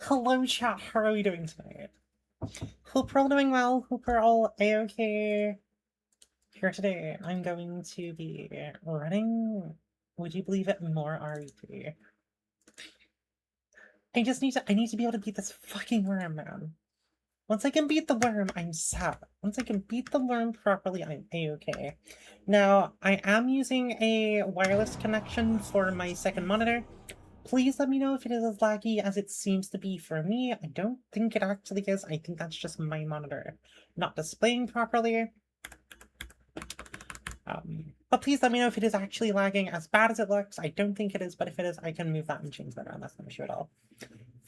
Hello chat, how are we doing tonight? Hope we're all doing well, hope we're all a-okay. Here today, I'm going to be running, would you believe it, more RE3. I need to be able to beat this fucking worm, man. Once I can beat the worm, I'm set. Once I can beat the worm properly, I'm a-okay. Now, I am using a wireless connection for my second monitor. Please let me know if it is as laggy as it seems to be for me. I don't think it actually is. I think that's just my monitor not displaying properly. But please let me know if it is actually lagging as bad as it looks. I don't think it is, but if it is, I can move that and change that around. That's no issue at all.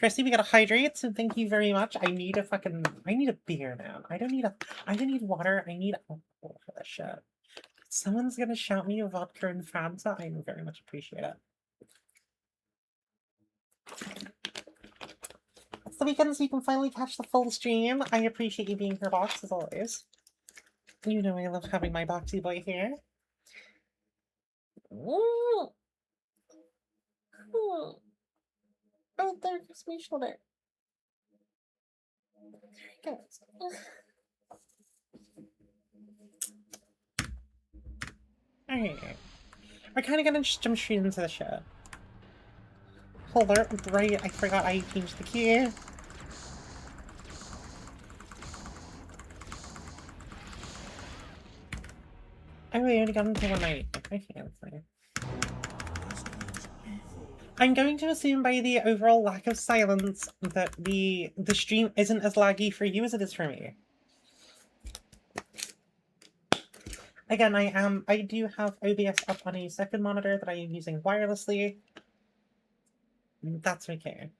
Firstly, we gotta hydrate, so thank you very much. I need a beer, man. I don't need water. I need alcohol for this shit. Someone's gonna shout me a vodka and Fanta. I very much appreciate it. It's the weekend, so you can finally catch the full stream. I appreciate you being here, Box, as always. You know I love having my Boxy boy here. Ooh. Ooh. Oh, there goes my shoulder. There he goes. Alright. We're kind of gonna just jump straight into the shit. Hold up, right, I forgot I changed the key. Oh, we only got into one night. Okay, that's fine. I'm going to assume by the overall lack of silence that the stream isn't as laggy for you as it is for me. Again, I do have OBS up on a second monitor that I am using wirelessly. That's okay.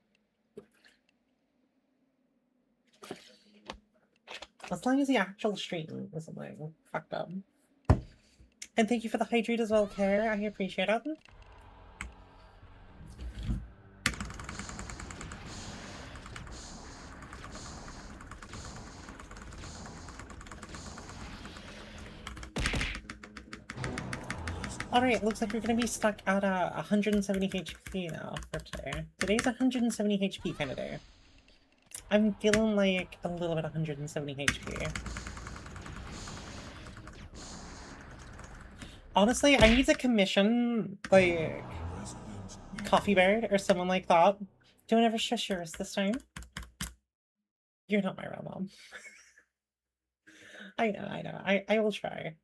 As long as the actual stream isn't like fucked up. And thank you for the hydrate as well, Care. I appreciate it. Alright, looks like we're gonna be stuck at 170 HP now for today. Today's 170 HP kind of day. I'm feeling like a little bit 170 HP. Honestly, I need to commission, like, Coffee Bird or someone like that. Don't ever shush yours this time. You're not my real mom. I know. I will try.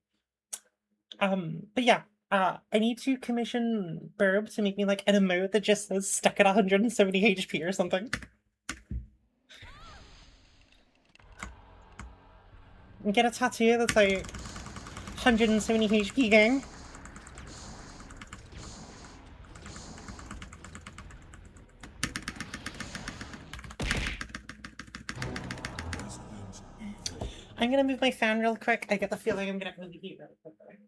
But yeah, I need to commission Burb to make me like an emote that just says stuck at 170 HP or something. And get a tattoo that's like 170 HP gang. I'm gonna move my fan real quick. I get the feeling I'm gonna really heat really quickly.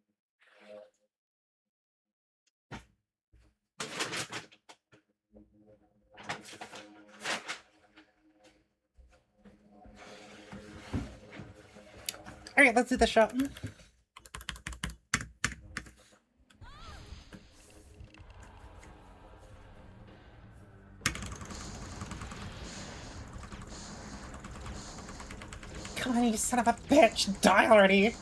Alright, let's do the shot. Come on, you son of a bitch! Die already!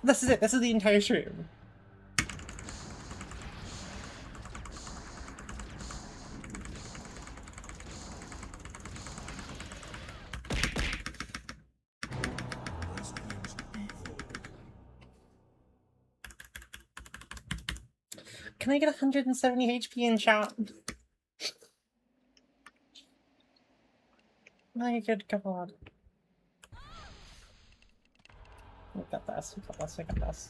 This is it. This is the entire stream. Can I get 170 HP in chat? My good god. We got this, we got this, we got this.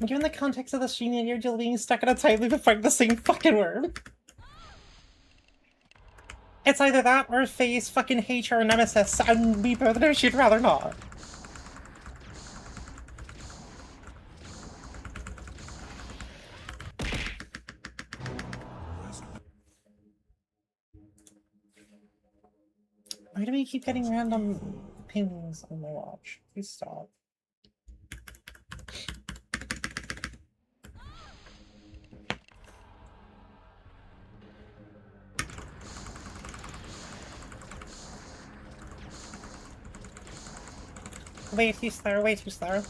Given the context of the stream, you're just being stuck in a time loop of fighting the same fucking worm. It's either that or face fucking hate your nemesis, and we both know she'd rather not. Why do we keep getting random pings on my watch? Please stop. Way too slow, way too slow.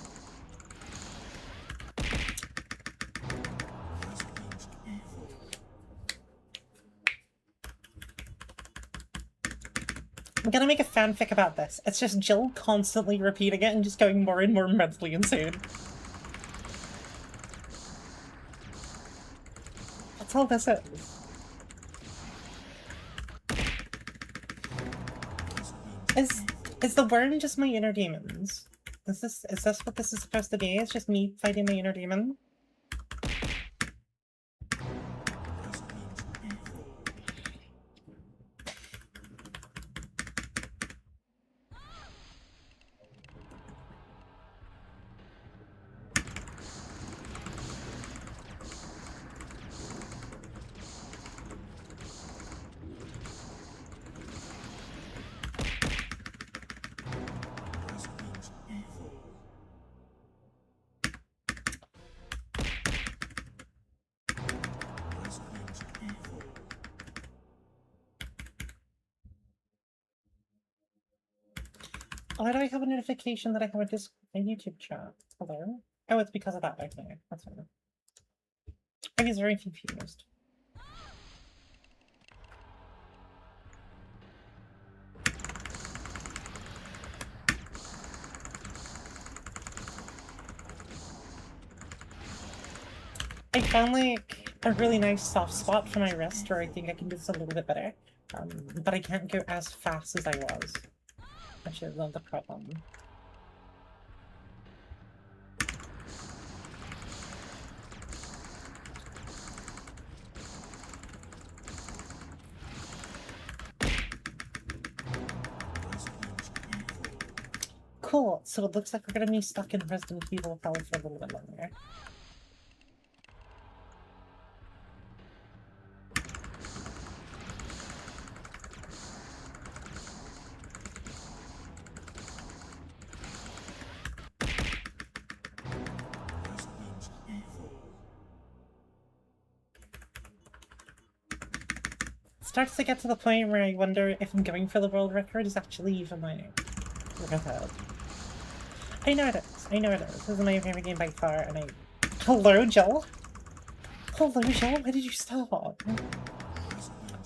I'm gonna make a fanfic about this. It's just Jill constantly repeating it and just going more and more mentally insane. That's all this is. Is the worm just my inner demons? Is this what this is supposed to be? It's just me fighting my inner demon? Why do I have a notification that I have a YouTube chat? Hello? Oh, it's because of that. Okay, that's fine. I was very confused. I found like a really nice soft spot for my wrist where I think I can do this a little bit better. But I can't go as fast as I was. Actually, that's not the problem. Cool, so it looks like we're gonna be stuck in Resident Evil probably for a little bit longer. Starts to get to the point where I wonder if I'm going for the world record is actually even my record. I know it is. I know it is. This is my favorite game by far, and I... Hello, Jill? Hello, Jill? Why did you stop?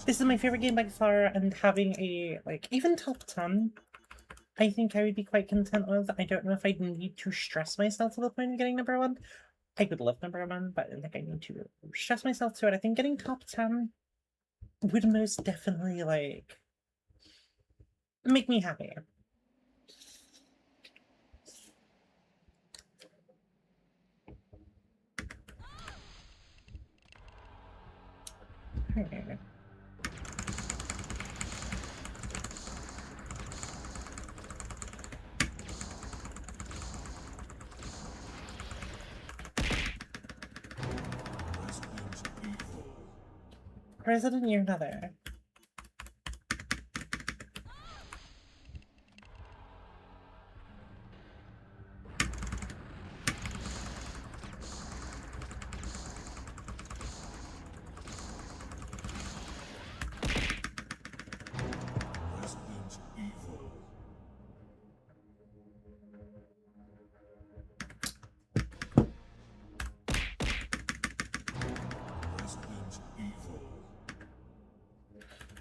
This is my favorite game by far, and having a, like, even top 10, I think I would be quite content with. I don't know if I'd need to stress myself to the point of getting number 1. I would love number 1, but I think I need to stress myself to it. I think getting top 10 would most definitely, like, make me happy. Okay. Resident Year another.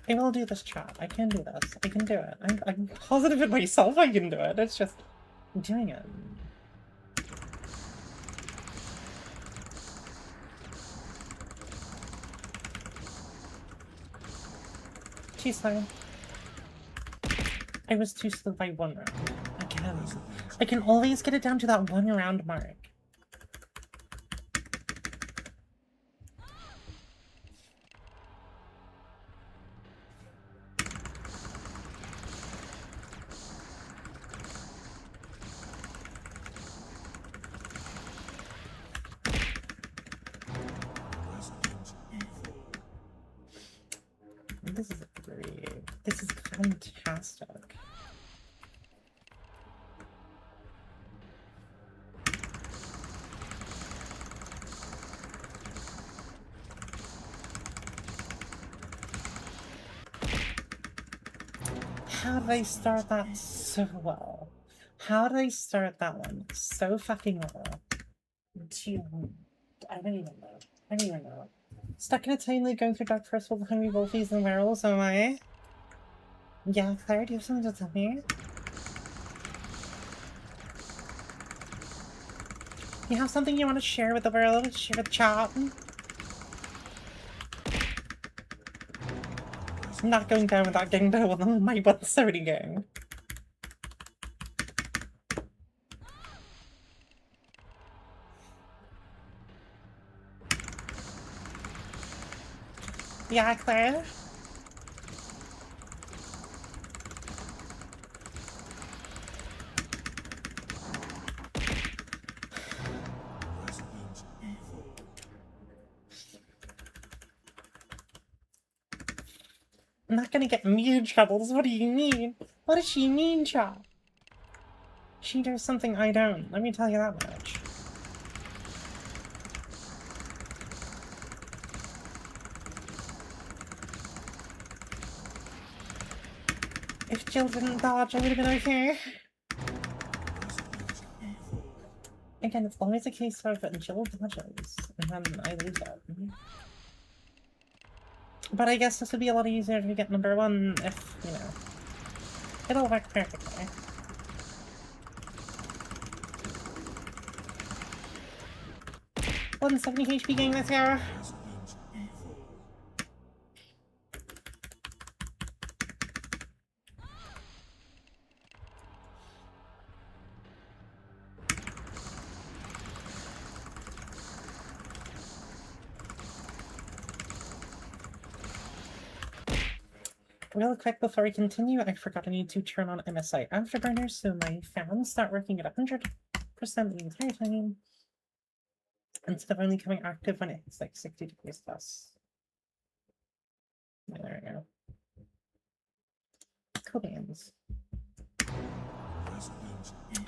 I will do this, chat. I can do this. I can do it. I'm positive in myself I can do it. It's just doing it. Too slow. I was too slow by 1 round. Again. I can always get it down to that 1 round mark. This is great. This is fantastic. How did I start that so well? How did I start that one so fucking well? I don't even know. I don't even know. Stuck in a time like going through dark first with hungry wolfies and werewolves, am I? Yeah, Claire, do you have something to tell me? You have something you want to share with the world? Share with chat? I'm not going down without getting down with my 130 gang. Yeah, Claire? I'm not gonna get me in troubles. What do you mean? What does she mean, chat? She does something I don't. Let me tell you that much. If Jill didn't dodge, I would have been okay. Again, it's always a case of Jill dodges, and then I lose it. But I guess this would be a lot easier to get number one if, you know, it'll work perfectly. One 70 HP gang this year. Real quick before we continue, I forgot I need to turn on MSI Afterburners so my fans start working at 100% the entire time, instead of only coming active when it's like 60 degrees plus. There we go. Cool beans.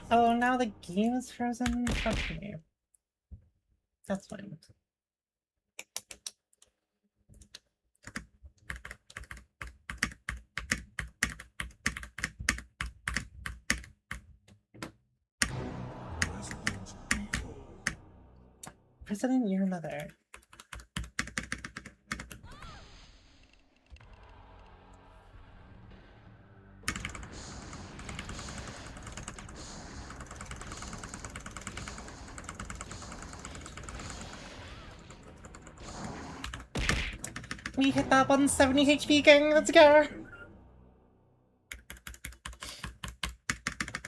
Oh, now the game is frozen? Fuck me. That's fine. President, your mother. We hit that 170 HP gang, let's go!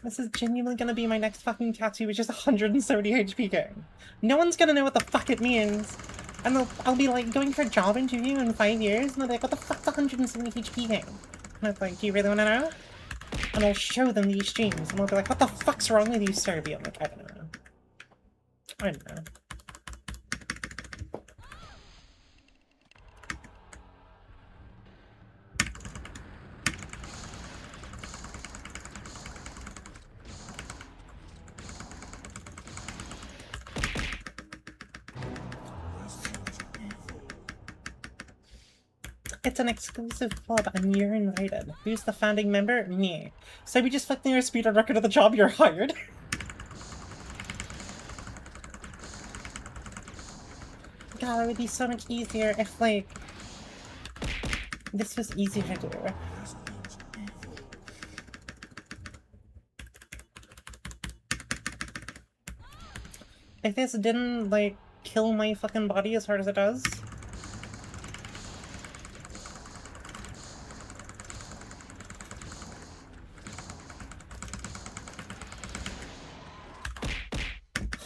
This is genuinely gonna be my next fucking tattoo, which is 170 HP gang. No one's gonna know what the fuck it means. And I'll be like going for a job interview in 5 years, and they'll be like, what the fuck's 170 HP gang? And I'm like, do you really wanna know? And I'll show them these streams, and they'll be like, what the fuck's wrong with you, Serby? I'm like, I don't know. I don't know. It's an exclusive club and you're invited. Who's the founding member? Me. So we just flicked your speed on record of the job, you're hired. God, it would be so much easier if, like, this was easier to do. If this didn't, like, kill my fucking body as hard as it does.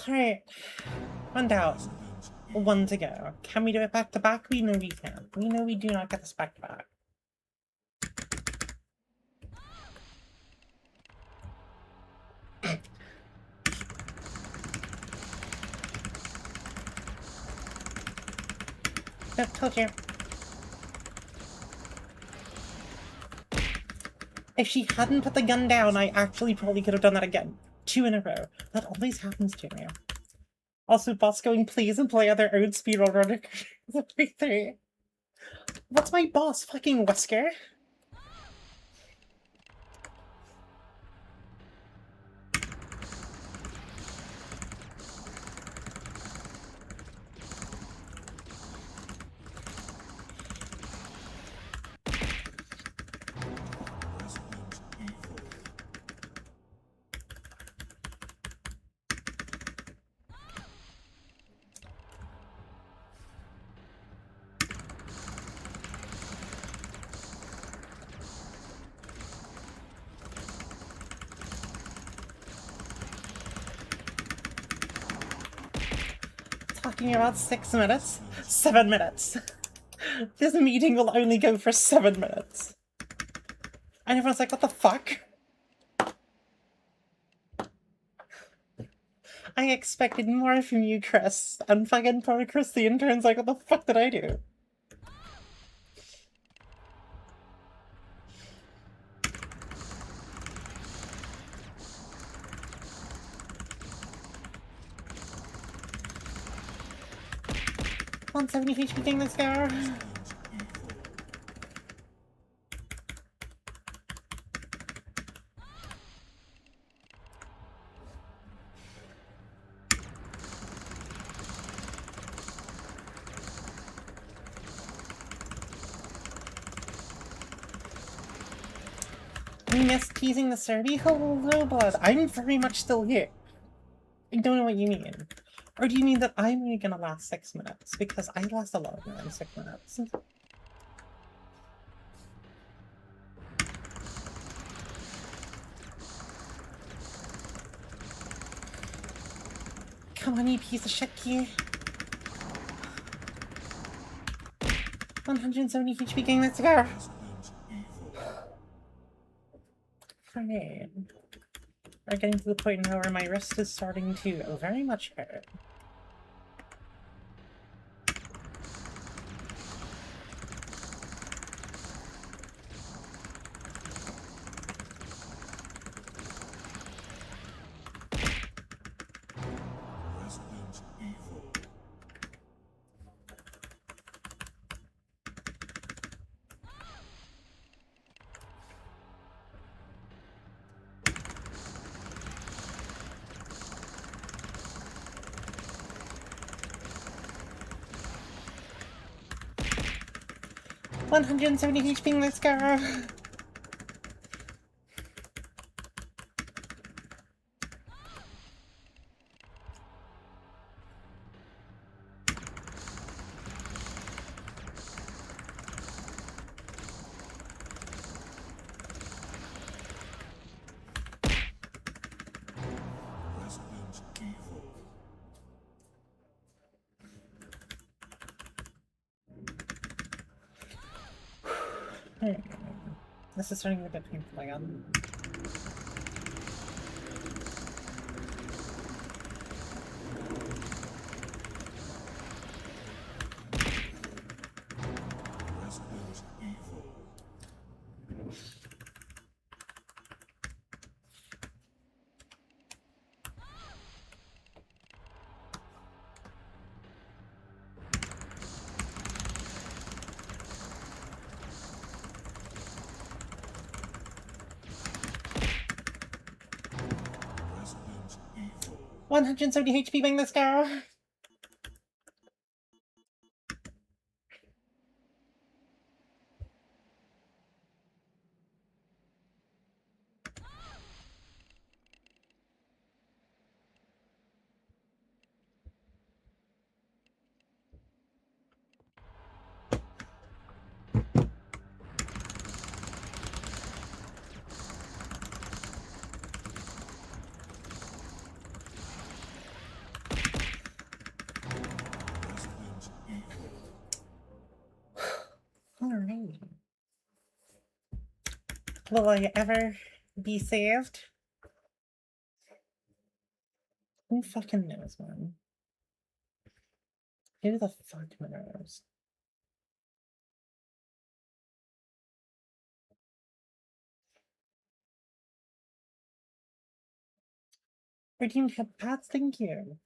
Alright. 1 down. 1 to go. Can we do it back to back? We know we can. We know we do not get this back to back. Yep, told you. If she hadn't put the gun down, I actually probably could have done that again. 2 in a row. That always happens to me. Also, boss going, please, and play other old speedrunner RE3. What's my boss? Fucking Wesker? Talking about 6 minutes? 7 minutes. This meeting will only go for 7 minutes. And everyone's like, what the fuck? I expected more from you, Chris. And fucking poor Chris the intern's like, what the fuck did I do? On 70 HP thing, let's go. You missed teasing the Serby? Hello, bud. I'm very much still here. I don't know what you mean. Or do you mean that I'm only gonna last 6 minutes? Because I last a lot more than 6 minutes. Come on, you piece of shit, key. 170 HP game, let's go. Fine. We're getting to the point now where my wrist is starting to very much hurt. $170 HP, let's go! This is starting to get painful again. $170 HP, bang this girl! Alright. Will I ever be saved? Who fucking knows, man? Who the fuck knows? Redeemed head pads, thank you.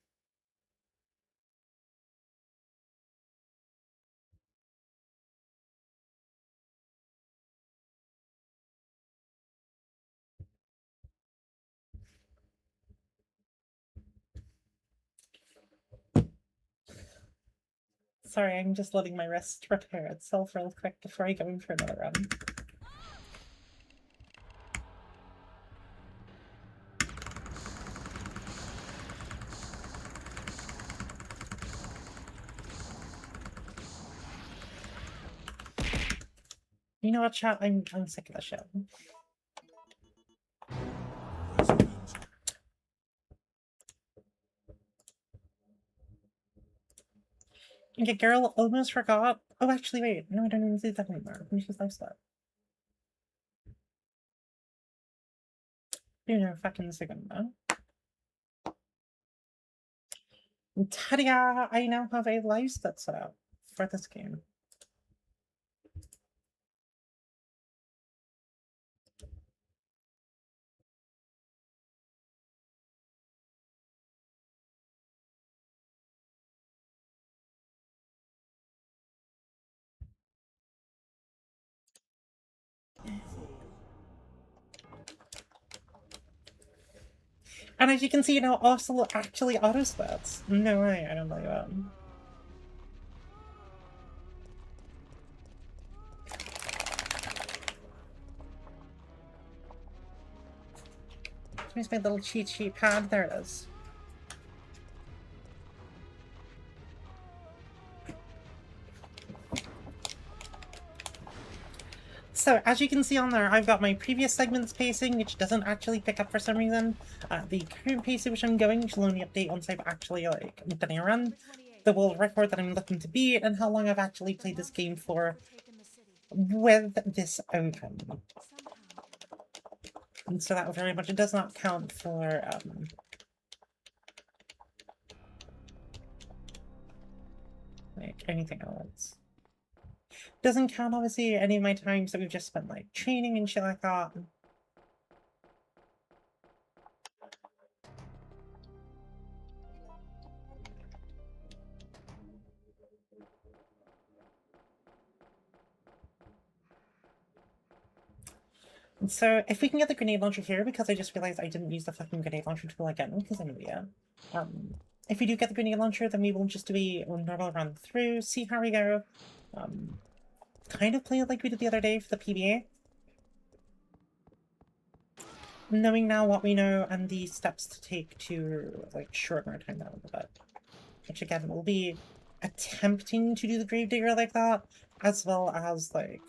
Sorry, I'm just letting my wrist repair itself real quick before I go in for another run. You know what, chat? I'm sick of this shit. Okay, girl almost forgot. Oh, actually, wait. No, I don't even see that anymore. Finish his lifestyle. You know, fucking second, though. Ta-da! I now have a lifestyle set up for this game. And as you can see, now also actually auto splits. No way, I don't believe it. Where's my little cheat sheet pad? There it is. So, as you can see on there, I've got my previous segment's pacing, which doesn't actually pick up for some reason. The current pacing which I'm going, which will only update once I've actually, like, done a run. The world record that I'm looking to beat, and how long I've actually played this game for with this open. And so that very much, it does not count for, like, anything else. Doesn't count, obviously, any of my times that we've just spent, like, training and shit like that. And so, if we can get the grenade launcher here, because I just realized I didn't use the fucking grenade launcher tool again, because I'm an idiot. If we do get the grenade launcher, then we will just do a normal run through, see how we go. Kind of play it like we did the other day for the PBA. Knowing now what we know and the steps to take to, like, shorten our time down a little bit. Which, again, will be attempting to do the Gravedigger like that, as well as, like...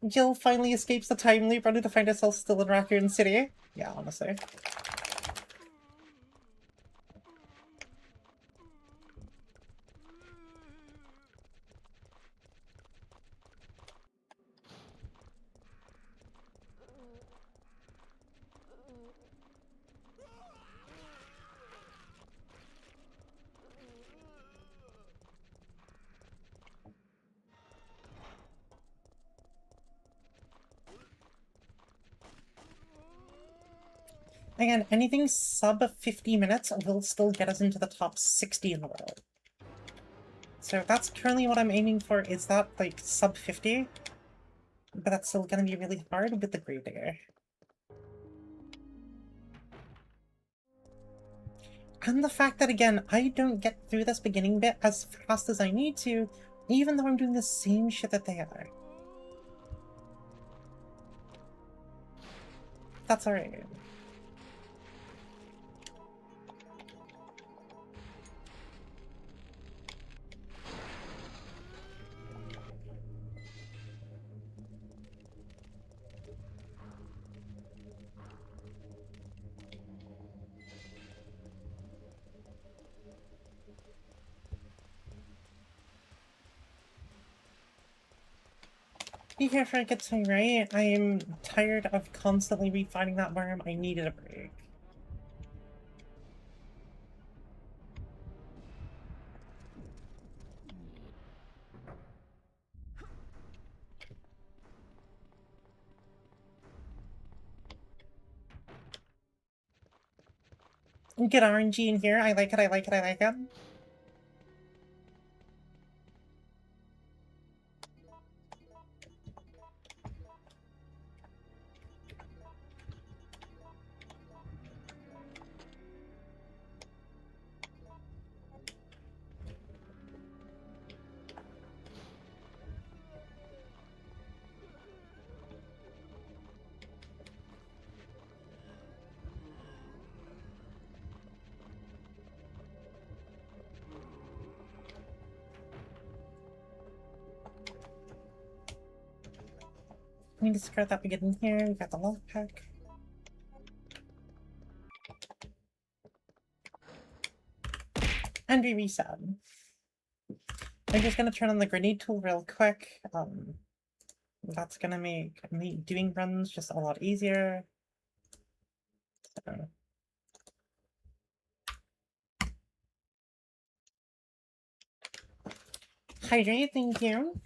Jill finally escapes the time loop, only to find herself still in Raccoon City. Yeah, honestly. Again, anything sub 50 minutes will still get us into the top 60 in the world. So that's currently what I'm aiming for, is that, like, sub 50. But that's still gonna be really hard with the Gravedigger. And the fact that, again, I don't get through this beginning bit as fast as I need to, even though I'm doing the same shit that they are. That's alright. Be here for a good time, right? I am tired of constantly refining that worm. I needed a break. Get RNG in here. I like it, I like it, I like it. I need to discard that we get in here. We got the love pack. And we reset. I'm just gonna turn on the grenade tool real quick. That's gonna make me doing runs just a lot easier. So. Hydrate, thank you.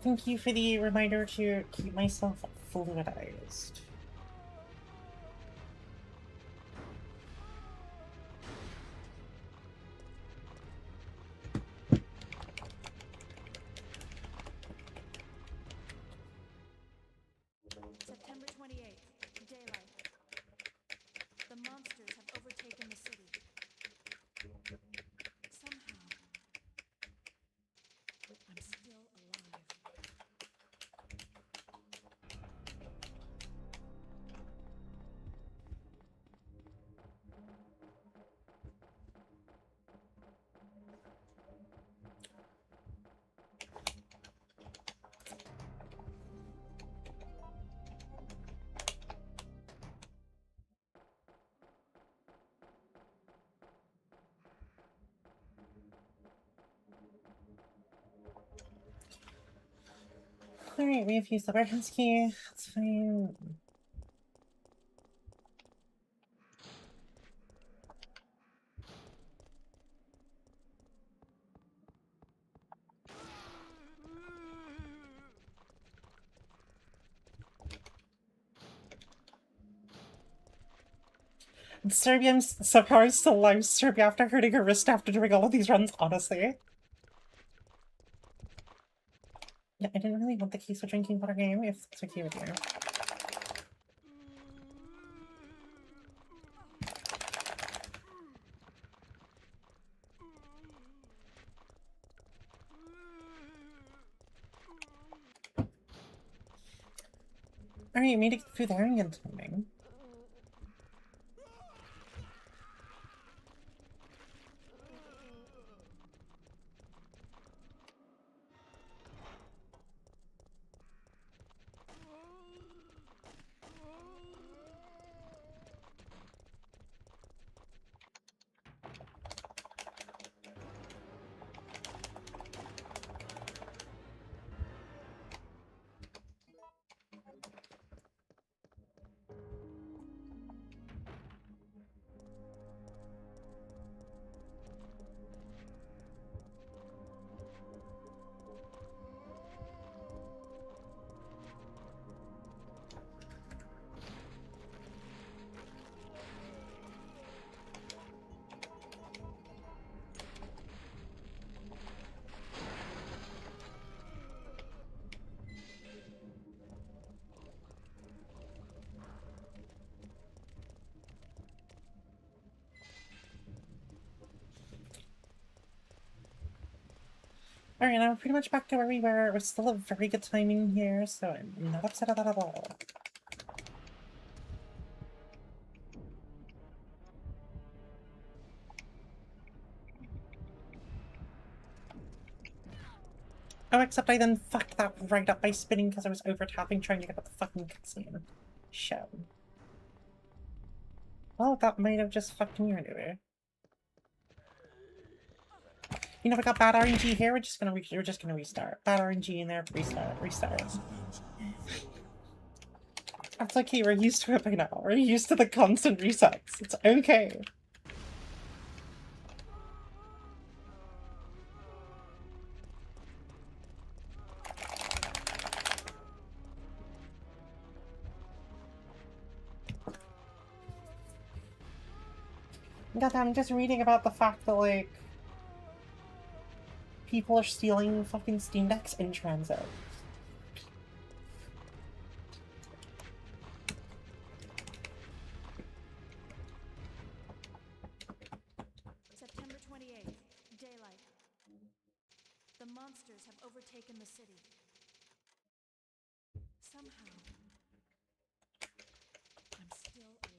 Thank you for the reminder to keep myself fluidized. September 28th, daylight. The monsters have overtaken the city. Somehow, I'm still alive. Alright, we have used the warehouse key. That's fine. Serbia, I'm somehow still alive. Serbia after hurting her wrist after doing all of these runs, honestly. Yeah, I didn't really want the keys for drinking water game, if that's okay with you. Alright, you made it through there in timing. Alright, now we're pretty much back to where we were. We're still a very good timing here, so I'm not upset at that at all. Oh, except I then fucked that right up by spinning because I was over tapping trying to get up the fucking cutscene. Show. Well, that might have just fucked me anyway. You know, we got bad RNG here. We're just gonna restart. Bad RNG in there. Restart. That's okay. We're used to it by now. We're used to the constant resets. It's okay. God, I'm just reading about the fact that, like, people are stealing fucking Steam Decks in transit. September 28th, daylight. The monsters have overtaken the city. Somehow, I'm still alive.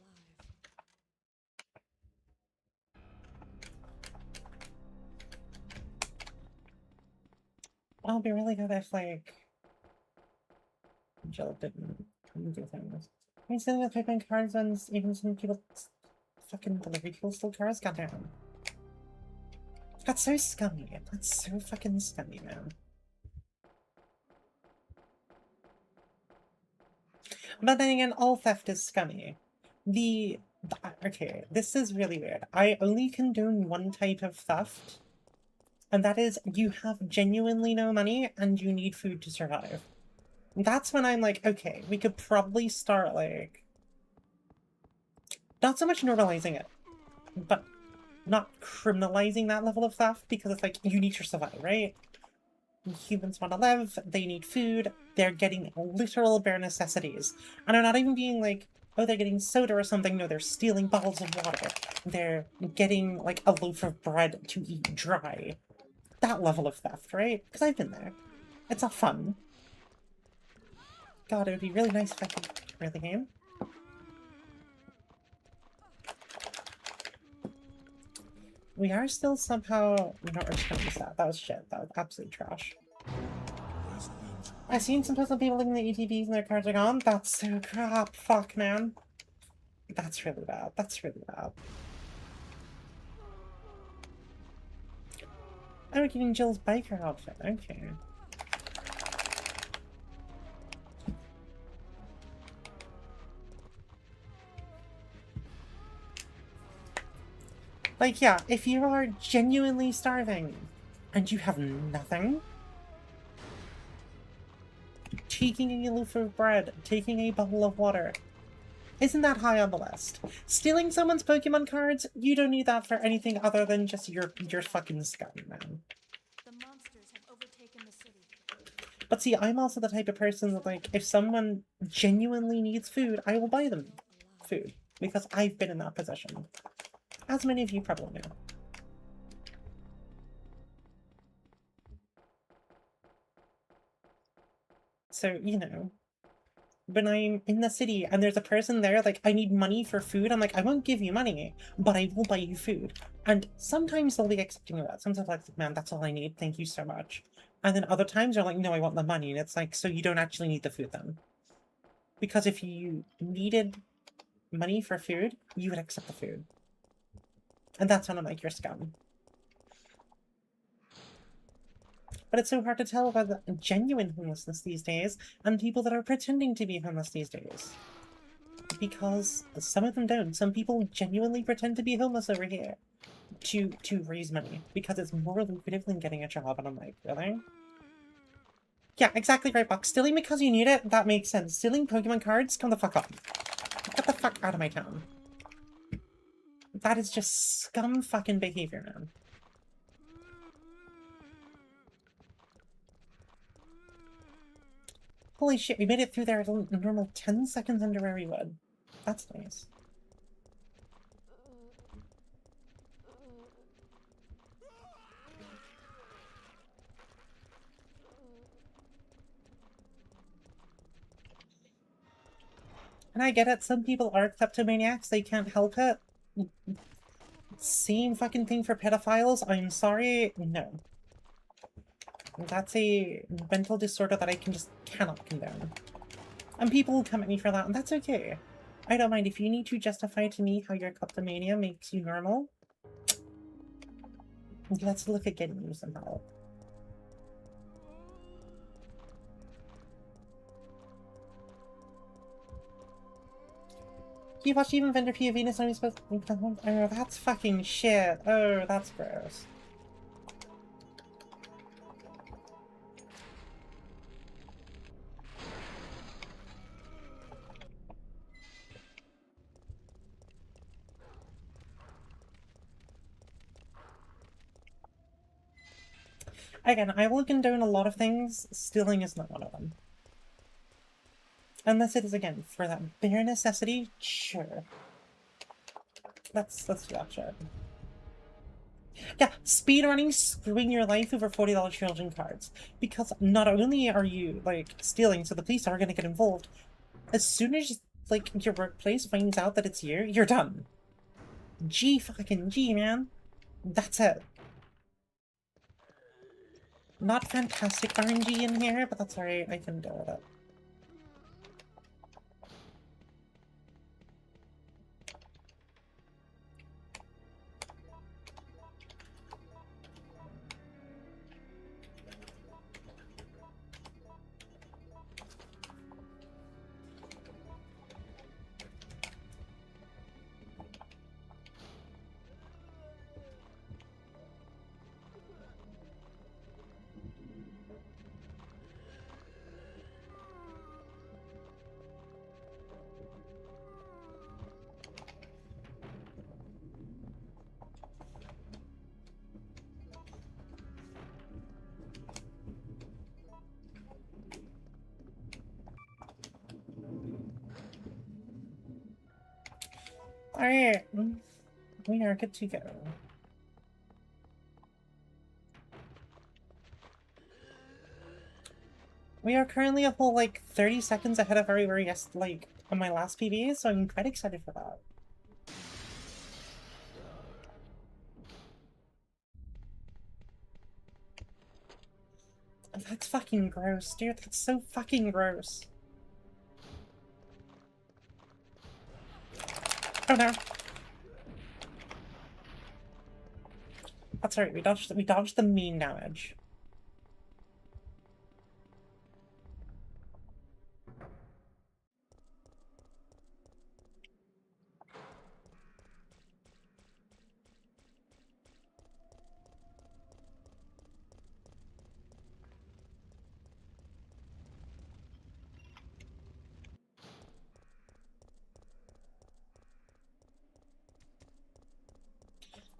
It'll be really good if, like, Jill didn't do things. I mean, sitting with Pokemon cards when even some people fucking delivery people steal cars? Goddamn. That's so scummy. That's so fucking scummy, man. But then again, all theft is scummy. Okay, this is really weird. I only condone one type of theft, and that is you have genuinely no money and you need food to survive. That's when I'm like, okay, we could probably start, like, not so much normalizing it, but not criminalizing that level of theft, because it's like, you need to survive, right? Humans want to live, they need food, they're getting literal bare necessities. And I'm not even being like, oh, they're getting soda or something. No, they're stealing bottles of water. They're getting, like, a loaf of bread to eat dry. That level of theft, right? Because I've been there. It's not fun. God, it would be really nice if I could play the game. We are still somehow... No, we're just gonna reset. That was shit. That was absolute trash. I've seen some people leaving the ETBs and their cards are gone. That's so crap. Fuck, man. That's really bad. That's really bad. Oh, we're getting Jill's biker outfit. Okay. Like, yeah, if you are genuinely starving and you have nothing, taking a loaf of bread, taking a bottle of water, isn't that high on the list? Stealing someone's Pokemon cards, you don't need that for anything other than just your fucking scum, man. The monsters have overtaken the city. But see, I'm also the type of person that, like, if someone genuinely needs food, I will buy them food. Because I've been in that position. As many of you probably know. So, you know, when I'm in the city and there's a person there, like, I need money for food, I'm like, I won't give you money, but I will buy you food. And sometimes they'll be accepting of that. Sometimes they're like, man, that's all I need, thank you so much. And then other times they're like, no, I want the money. And it's like, so you don't actually need the food then. Because if you needed money for food, you would accept the food. And that's when I'm like, you're scum. But it's so hard to tell about the genuine homelessness these days and people that are pretending to be homeless these days. Because some of them don't. Some people genuinely pretend to be homeless over here to raise money because it's more lucrative than getting a job. And I'm like, really? Yeah, exactly right, Buck. Stealing because you need it, that makes sense. Stealing Pokemon cards? Come the fuck on. Get the fuck out of my town. That is just scum fucking behavior, man. Holy shit, we made it through there in a normal 10 seconds under where we would. That's nice. And I get it, some people are kleptomaniacs, they can't help it. Same fucking thing for pedophiles, I'm sorry, no. That's a mental disorder that I just cannot condone. And people will come at me for that, and that's okay. I don't mind if you need to justify to me how your kleptomania makes you normal. Let's look at getting you some help. You watched even Vendor P of Venus on you supposed to... Oh, that's fucking shit. Oh, that's gross. Again, I will condone a lot of things. Stealing is not one of them. Unless it is, again, for that bare necessity, sure. Let's do that shit. Yeah, speedrunning, screwing your life over $40 children cards. Because not only are you, like, stealing, so the police are gonna get involved, as soon as, like, your workplace finds out that it's you, you're done. G fucking G, man. That's it. Not fantastic RNG in here, but that's alright, I can deal with it. Alright, we are good to go. We are currently a whole, like, 30 seconds ahead of where we were, like, on my last PB, so I'm quite excited for that. That's fucking gross, dude. That's so fucking gross. Oh no. That's alright, we dodged the mean damage.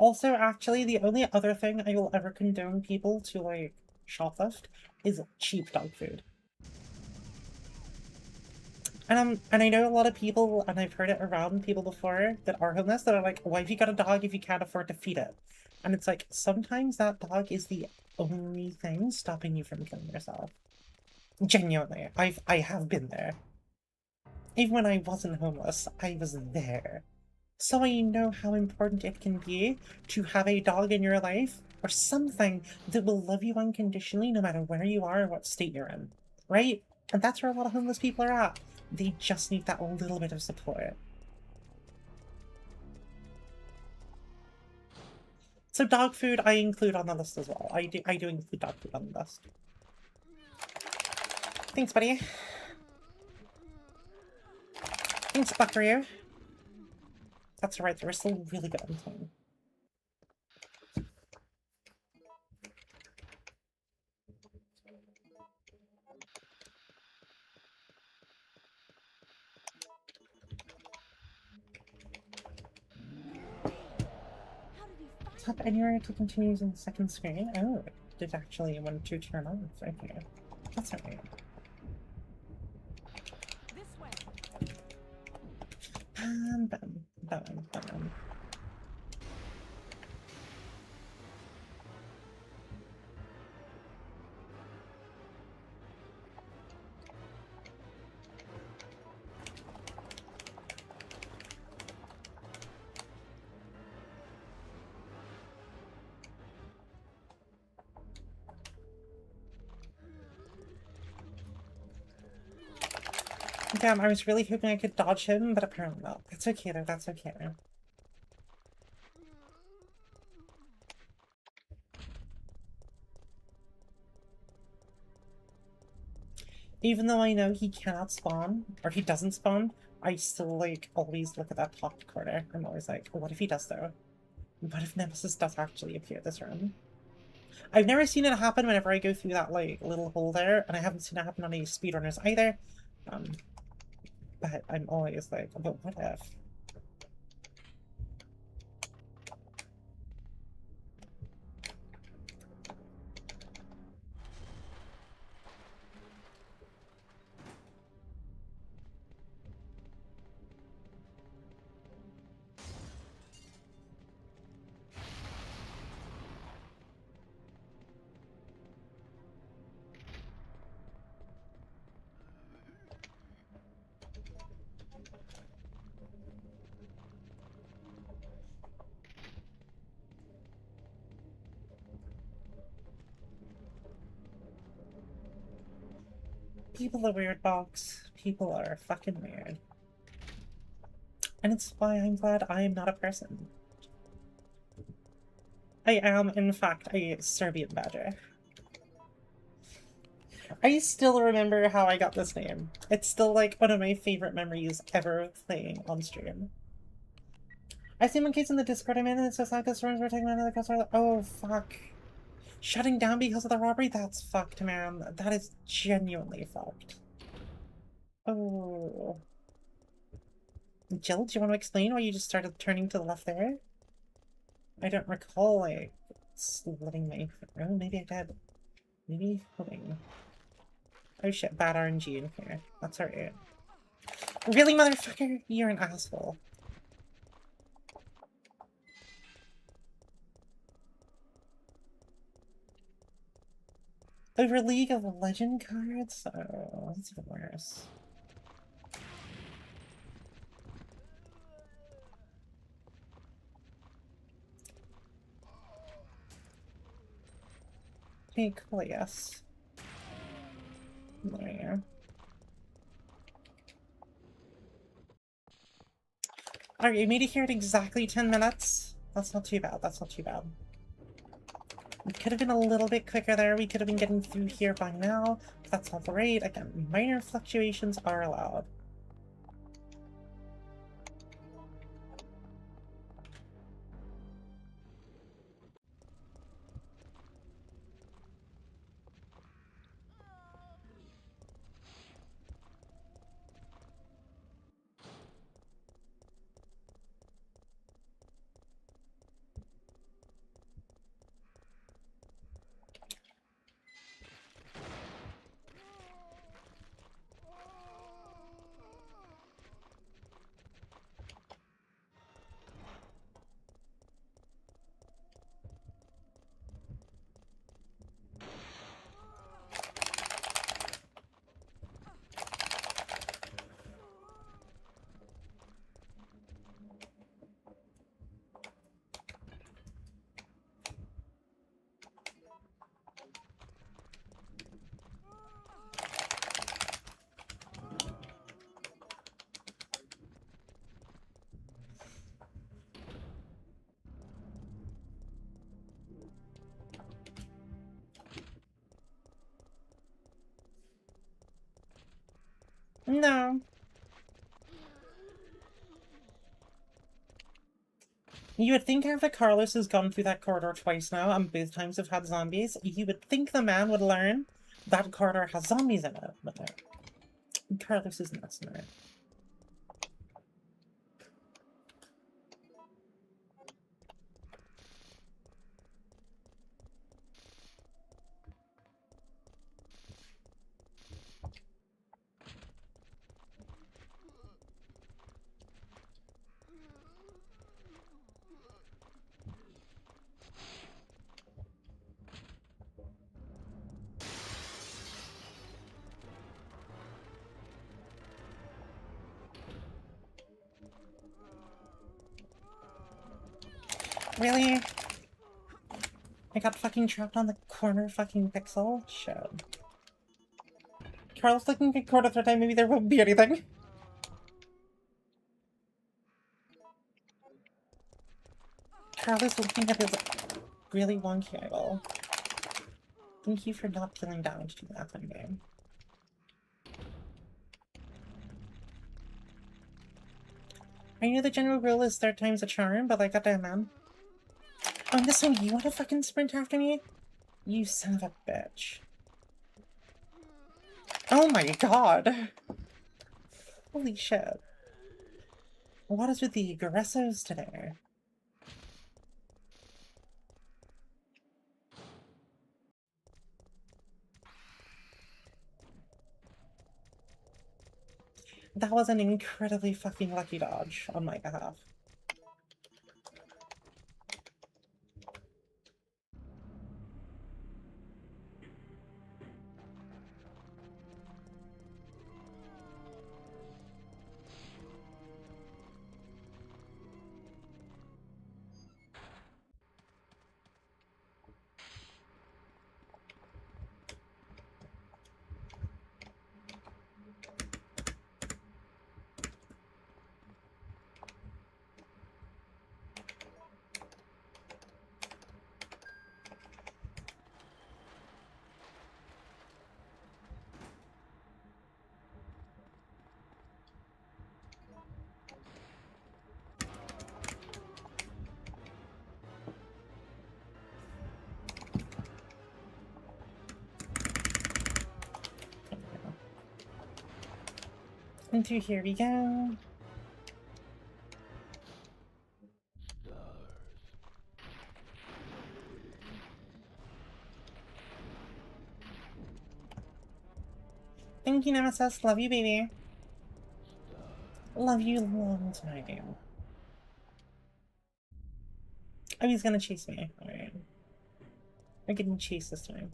Also, actually, the only other thing I will ever condone people to, like, shoplift is cheap dog food. And I know a lot of people, and I've heard it around people before that are homeless, that are like, why have you got a dog if you can't afford to feed it? And it's like, sometimes that dog is the only thing stopping you from killing yourself. Genuinely, I have been there. Even when I wasn't homeless, I was there. So I know how important it can be to have a dog in your life, or something that will love you unconditionally no matter where you are or what state you're in, right? And that's where a lot of homeless people are at. They just need that little bit of support. So dog food I include on the list as well. I do include dog food on the list. Thanks, buddy. Thanks, Buckaroo. That's right, we're still really good on time. Tap anywhere to continue using the second screen. Oh, it did actually want to turn off. Okay. That's alright. This way. Bum. Damn, I was really hoping I could dodge him, but apparently not. That's okay though, that's okay. Even though I know he cannot spawn, or he doesn't spawn, I still, like, always look at that top corner. I'm always like, what if he does, though? What if Nemesis does actually appear this room? I've never seen it happen whenever I go through that, like, little hole there, and I haven't seen it happen on any speedrunners either. But I'm always like, but what if? People are weird, Box. People are fucking weird. And it's why I'm glad I am not a person. I am, in fact, a Serbian badger. I still remember how I got this name. It's still, like, one of my favorite memories ever playing on stream. I've seen monkeys in the Discord I'm in, and it says like customers were taking another customer. Oh, fuck. Shutting down because of the robbery? That's fucked, man. That is genuinely fucked. Oh. Jill, do you want to explain why you just started turning to the left there? I don't recall, like, slitting my... Oh, maybe I did. Maybe holding. Oh shit, bad RNG in here. That's alright. Really, motherfucker? You're an asshole. Over League of Legend cards? Oh, that's even worse. Hey, cool, yes. There. Alright, you made it here at exactly 10 minutes. That's not too bad, that's not too bad. We could have been a little bit quicker there, we could have been getting through here by now, but that's all right. Again, minor fluctuations are allowed. No. You would think after Carlos has gone through that corridor twice now, and both times have had zombies, you would think the man would learn that corridor has zombies in it, but no. Carlos is not smart. Really? I got fucking trapped on the corner fucking pixel? Shit. Carl's looking at quarter third time, maybe there won't be anything. Carl is looking at his really wonky eyeball. Thank you for not dealing damage to that one game. I know the general rule is third time's a charm, but like, goddamn, man. Oh, this one, you want to fucking sprint after me? You son of a bitch. Oh my god! Holy shit. What is with the aggressives today? That was an incredibly fucking lucky dodge on my behalf. Into here we go. Thank you, Nemesis. Love you, baby. Love you long time. Oh, he's gonna chase me. Alright. I'm getting chased this time.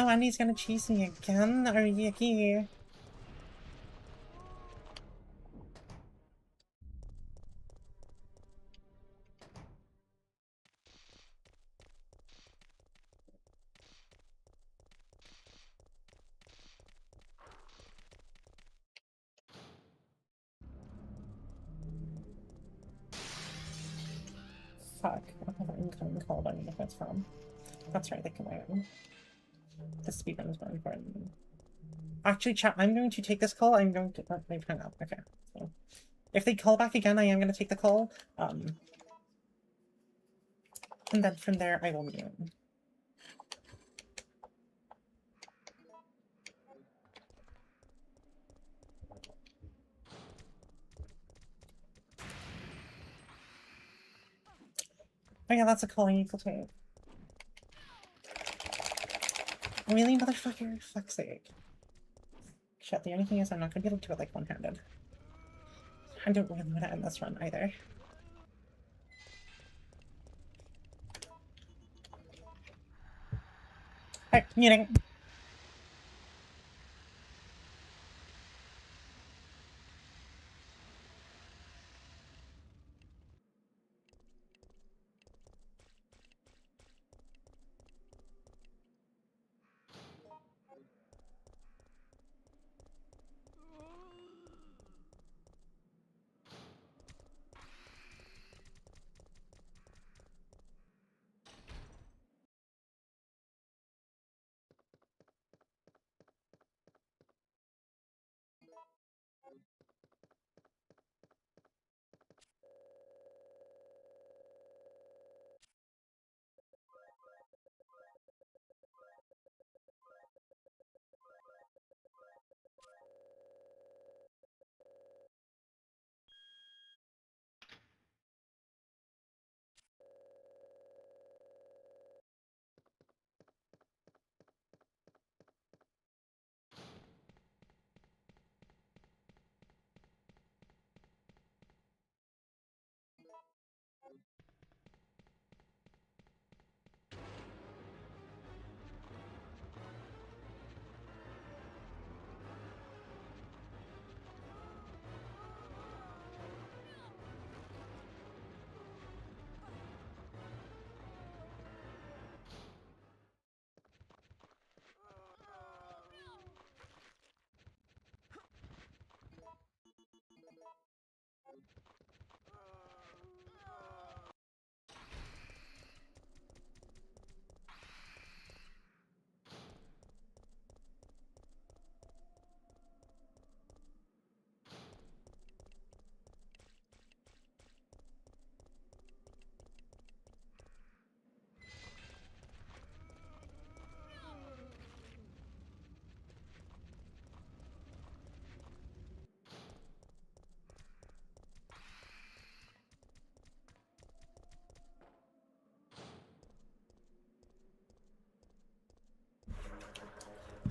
Oh, and he's gonna chase me again? Are you here? Fuck. I have an incoming call. I don't know if that's from. That's right, they can win. The speedrun is more important. Actually, chat, I'm going to take this call. I'm going to... Oh, they've hung up. Okay. So, if they call back again, I am going to take the call. And then from there, I will mute. Oh yeah, that's a call I need to take. Really, motherfucker? Fuck's sake. Shit, the only thing is I'm not gonna be able to do it like one-handed. I don't really want to end this run either. Alright, muting.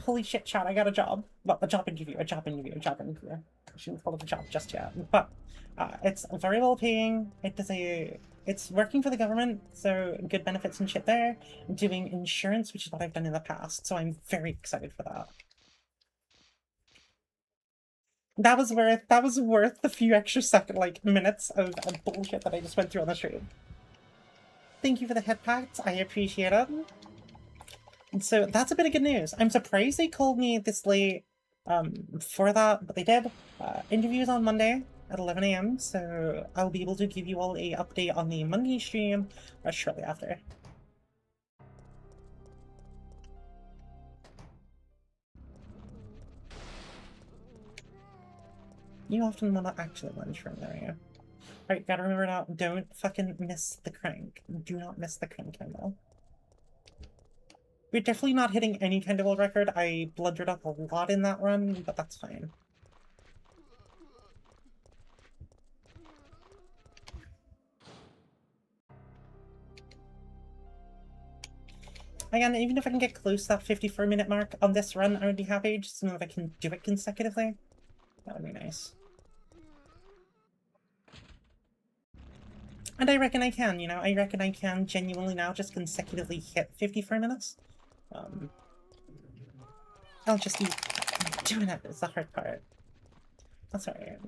holy shit, chat, I got a job. Well, a job interview. She didn't call it a job just yet. But it's very well paying. It's working for the government, so good benefits and shit there. Doing insurance, which is what I've done in the past, so I'm very excited for that. That was worth the few extra minutes of bullshit that I just went through on the stream. Thank you for the head packs, I appreciate it. And so that's a bit of good news. I'm surprised they called me this late for that, but they did. Interviews on Monday at 11 AM, so I'll be able to give you all a update on the Monday stream shortly after. You often want to actually lunch from there. Alright, gotta remember now, don't fucking miss the crank. Do not miss the crank, Kendall. We're definitely not hitting any kind of world record. I blundered up a lot in that run, but that's fine. Again, even if I can get close to that 54-minute mark on this run, I would be happy, just to know if I can do it consecutively. That would be nice. And I reckon I can, you know? I reckon I can genuinely now just consecutively hit 54 minutes. I'll just be doing it is the hard part. That's alright.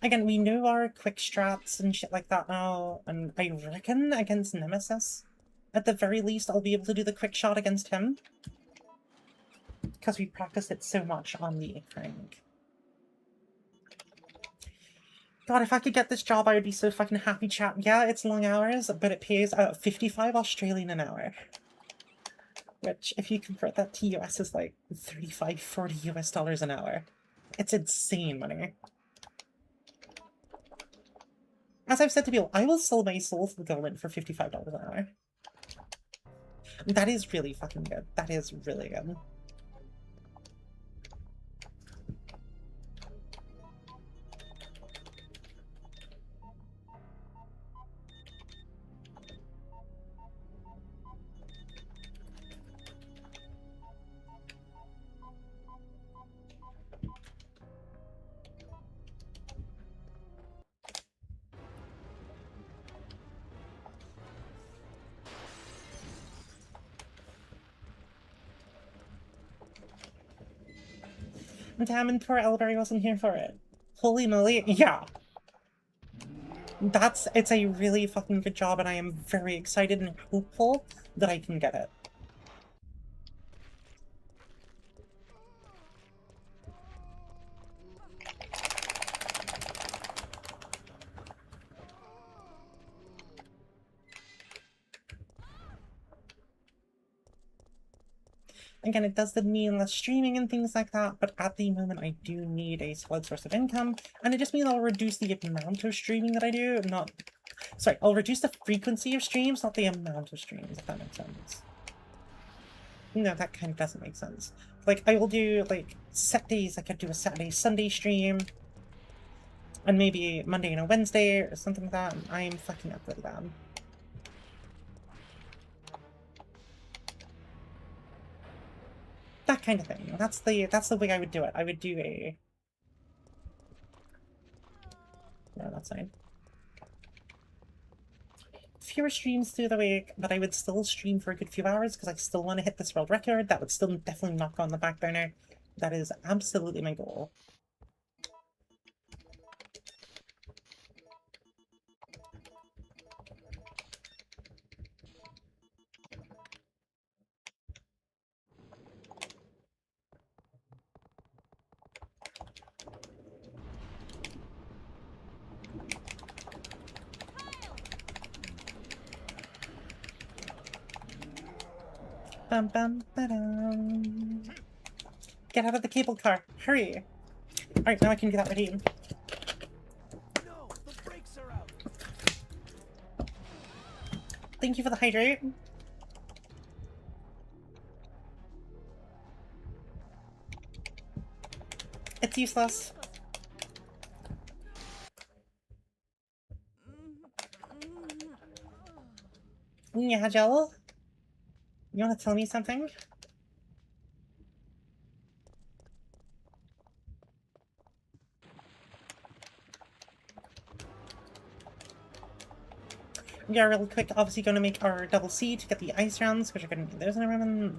Again, we know our quick strats and shit like that now, and I reckon against Nemesis, at the very least, I'll be able to do the quick shot against him. Because we practiced it so much on the crank. God, if I could get this job, I would be so fucking happy, chat. Yeah, it's long hours, but it pays 55 Australian an hour. Which, if you convert that to US, is like 35, 40 US dollars an hour. It's insane money. As I've said to people, I will sell my soul to the government for $55 an hour. That is really fucking good. That is really good. Damn, and poor Elberry wasn't here for it. Holy moly, yeah. It's a really fucking good job, and I am very excited and hopeful that I can get it. Again, it does mean less streaming and things like that, but at the moment I do need a solid source of income, and it just means I'll reduce the amount of streaming that I do, Sorry, I'll reduce the frequency of streams, not the amount of streams, if that makes sense. No, that kind of doesn't make sense. Like, I will do, like, set days, I could do a Saturday, Sunday stream, and maybe Monday and a Wednesday, or something like that, and I'm fucking up really bad. That kind of thing. That's the way I would do it. I would do a... No, that's fine. Fewer streams through the week, but I would still stream for a good few hours because I still want to hit this world record. That would still definitely not go on the back burner. That is absolutely my goal. Bum bum ba-dum. Get out of the cable car. Hurry. Alright, now I can get that ready. No, the brakes are out. Thank you for the hydrate. It's useless. Yeah, Joel? You want to tell me something? Yeah, really quick, obviously going to make our double C to get the ice rounds, which are going to be those in a moment.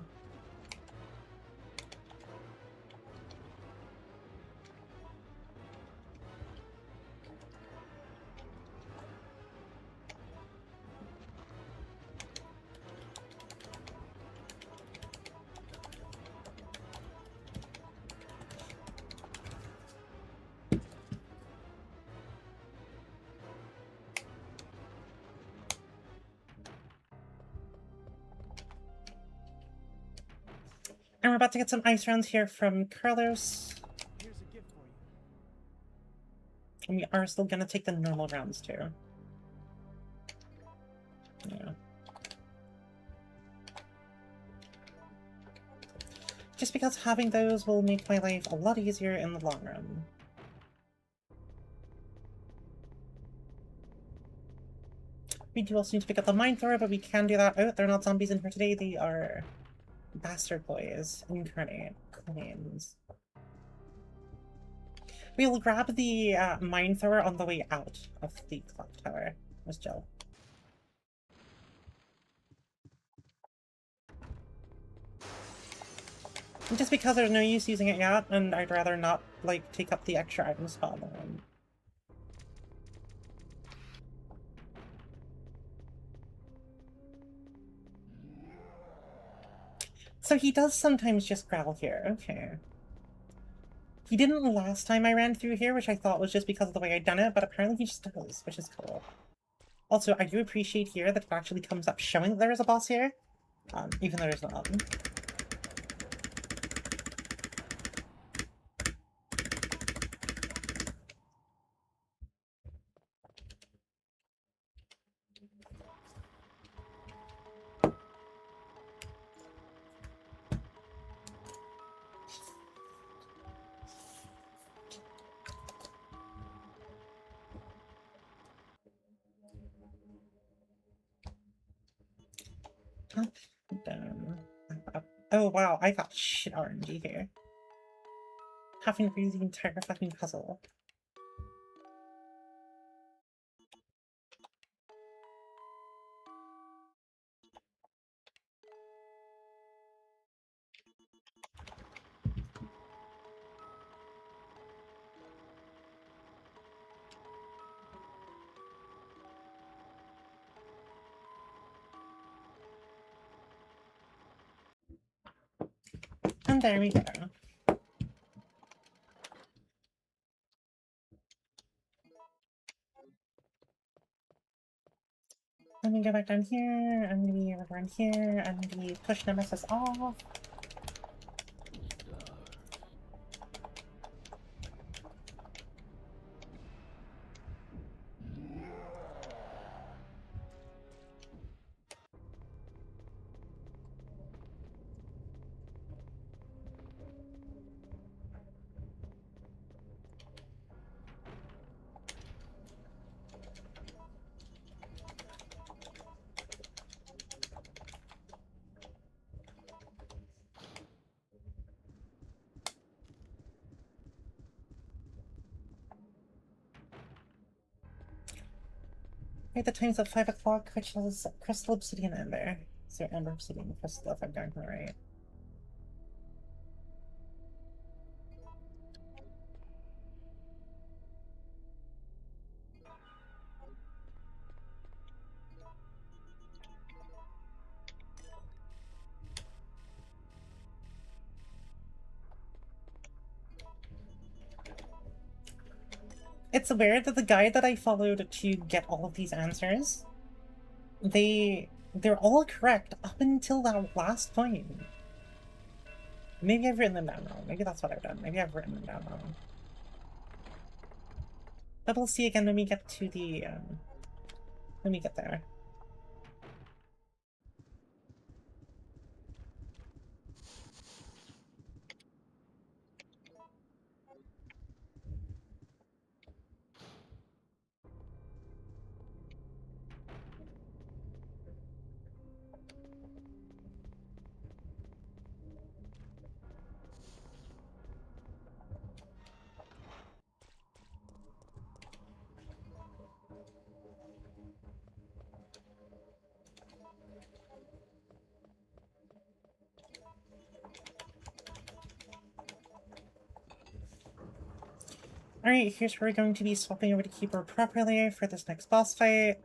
And we're about to get some ice rounds here from Carlos. Here's a gift for you. And we are still going to take the normal rounds too. Yeah. Just because having those will make my life a lot easier in the long run. We do also need to pick up the mine thrower, but we can do that. Oh, they're not zombies in here today. They are bastard boys. Incarnate claims. We'll grab the mine thrower on the way out of the clock tower. Miss Jill. Just because there's no use using it yet, and I'd rather not, like, take up the extra item spot line. So he does sometimes just growl here, okay. He didn't last time I ran through here, which I thought was just because of the way I'd done it, but apparently he just does, which is cool. Also, I do appreciate here that it actually comes up showing that there is a boss here, even though there's not. Up, down, up. Oh wow, I got shit RNG here. Having to redo the entire fucking puzzle. And there we go. Let me go back down here, and maybe around here, and maybe push Nemesis off. Right, the time's at 5 o'clock, which is Crystal Obsidian Ember. So Ember Obsidian Crystal, if I'm going right. It's weird that the guide that I followed to get all of these answers, they're all correct up until that last point. Maybe I've written them down wrong. Maybe that's what I've done. Maybe I've written them down wrong. But we'll see again when we get to the, when we get there. Alright, here's where we're going to be swapping over to keyboard properly for this next boss fight.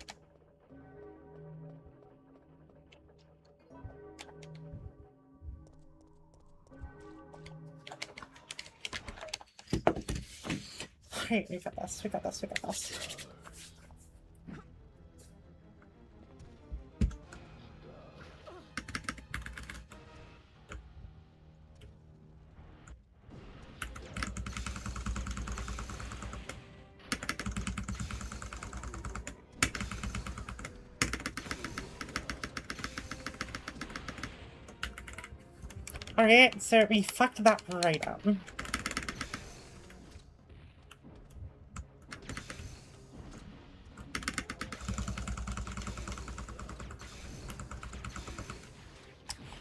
Alright, we got this, we got this, we got this. Alright, so we fucked that right up.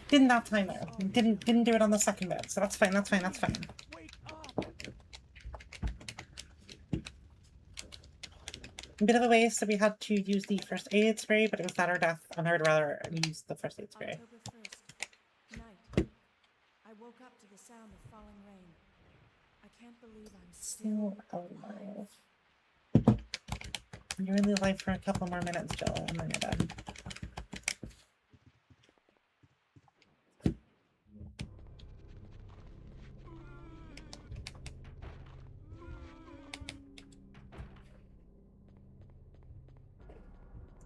Didn't that time though. Didn't do it on the second bit, so that's fine, that's fine, that's fine. Wake up! A bit of a waste that we had to use the first aid spray, but it was that or death, and I would rather use the first aid spray. October 1st, night. I woke up to the sound of falling rain. I can't believe I'm Still still alive. You're only alive for a couple more minutes, Jill, and then you're dead.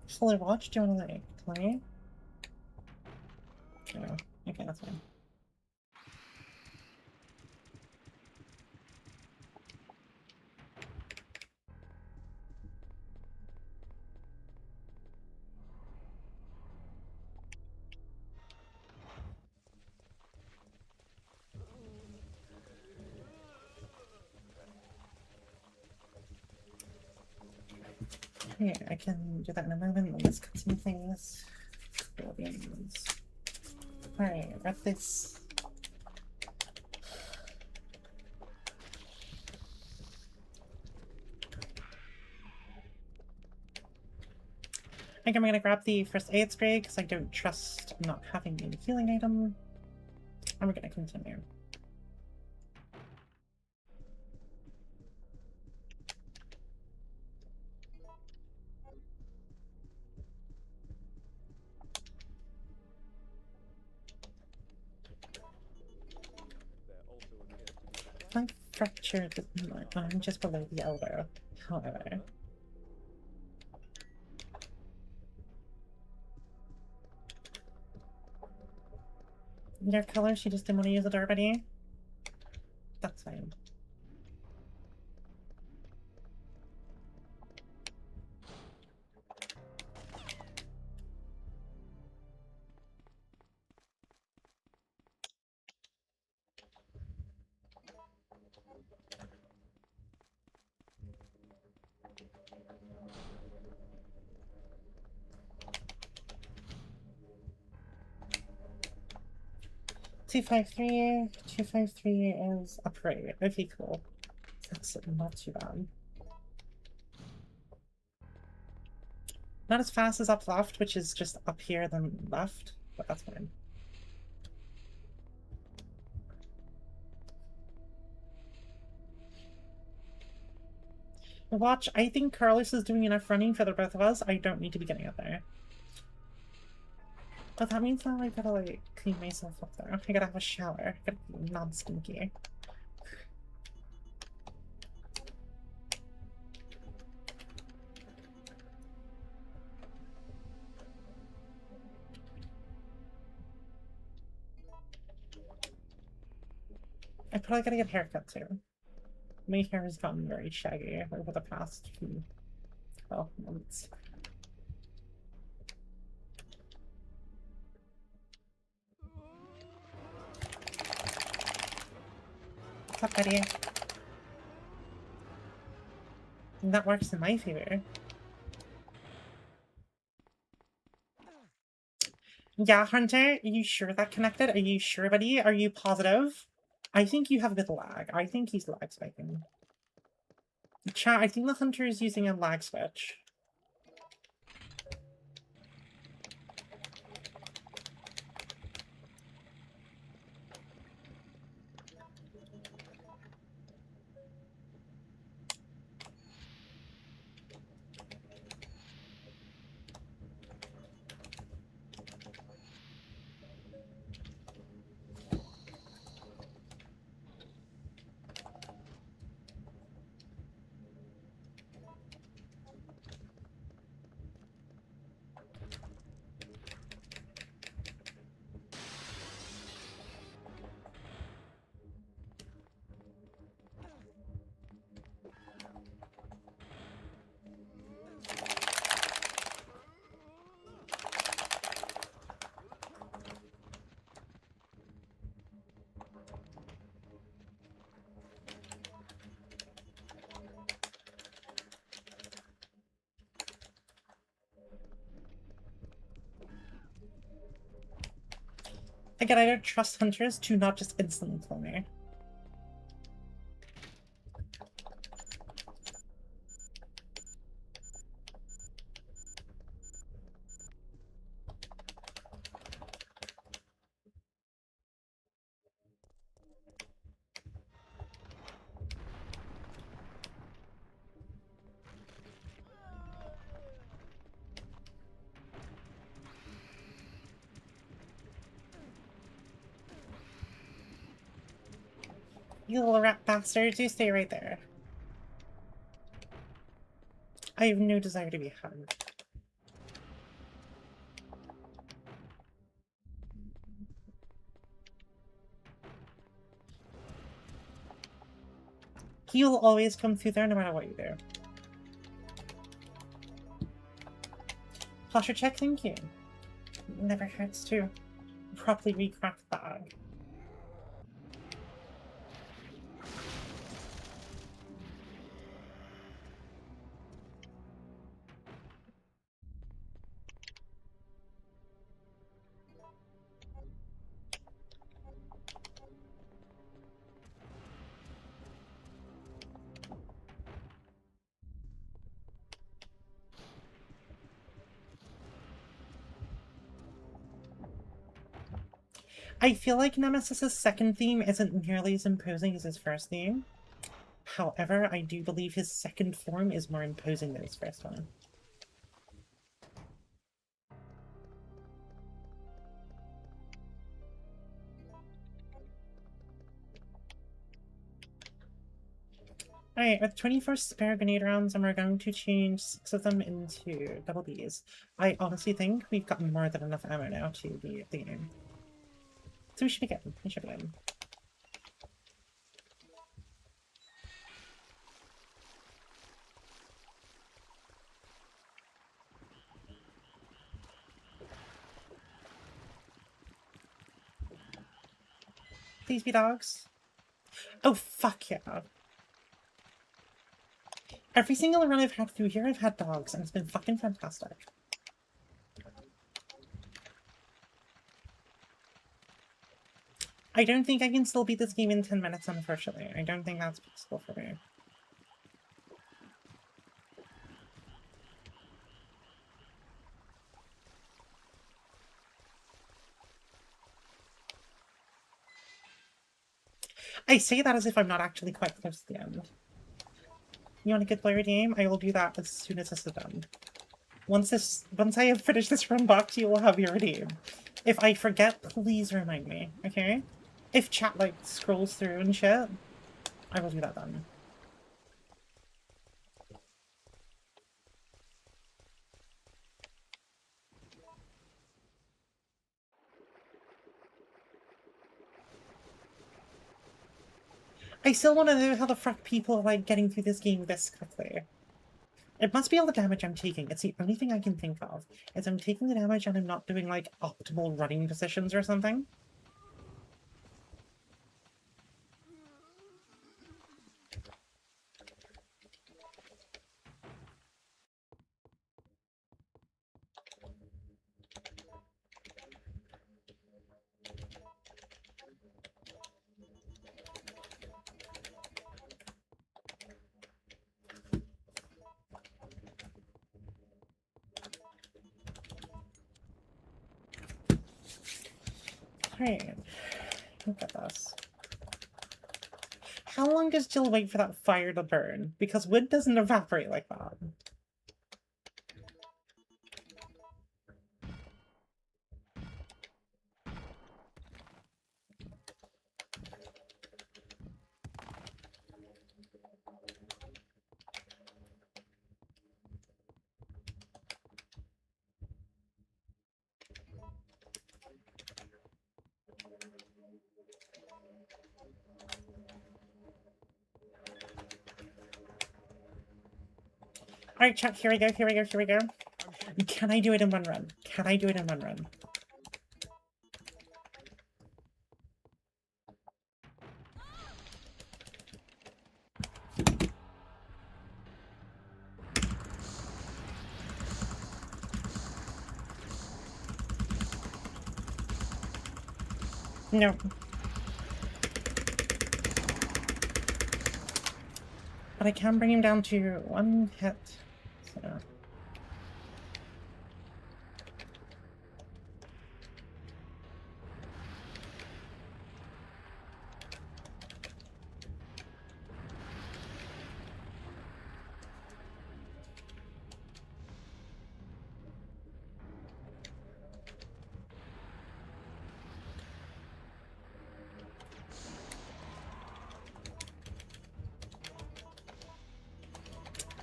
Solar Watch, do you want to like play? No. Okay, that's fine. Okay, I can do that in a moment. Let's cut some things. Alright, read this. I think I'm gonna grab the first aid spray because I don't trust not having a healing item. And we're gonna continue. My fracture is I'm just below the elbow, however. Your color, she just didn't want to use it already? That's fine. Two 253 is upright. Okay, cool. That's not too bad. Not as fast as up left, which is just up here then left, but that's fine. Watch, I think Carlos is doing enough running for the both of us. I don't need to be getting up there. But that means now I gotta like clean myself up there. I gotta have a shower. I gotta be non-stinky. I probably gotta get a haircut too. My hair has gotten very shaggy over the past few months. What's up, buddy? That works in my favor. Yeah, Hunter, are you sure that connected? Are you sure, buddy? Are you positive? I think you have a bit of lag. I think he's lag spiking. Chat, I think the Hunter is using a lag switch. Again, I don't trust hunters to not just instantly kill me. You little rat bastards, you stay right there. I have no desire to be hugged. He will always come through there no matter what you do. Posture check, thank you. Never hurts to properly recraft the bag. I feel like Nemesis's second theme isn't nearly as imposing as his first theme. However, I do believe his second form is more imposing than his first one. Alright, with 24 spare grenade rounds, and we're going to change 6 of them into double Bs. I honestly think we've got more than enough ammo now to beat the game. So we should be good. We should be good. Please be dogs. Oh, fuck yeah. Every single run I've had through here, I've had dogs, and it's been fucking fantastic. I don't think I can still beat this game in 10 minutes, unfortunately. I don't think that's possible for me. I say that as if I'm not actually quite close to the end. You want a good player game? I will do that as soon as this is done. Once I have finished this run box, you will have your redeem. If I forget, please remind me, okay? If chat, like, scrolls through and shit, I will do that then. I still want to know how the fuck people are, like, getting through this game this quickly. It must be all the damage I'm taking. It's the only thing I can think of. Is I'm taking the damage and I'm not doing, like, optimal running positions or something. Alright, look at this. How long does Jill wait for that fire to burn? Because wood doesn't evaporate like that. Alright, chat, here we go, here we go, here we go. Can I do it in one run? Can I do it in one run? No. But I can bring him down to 1 hit. So.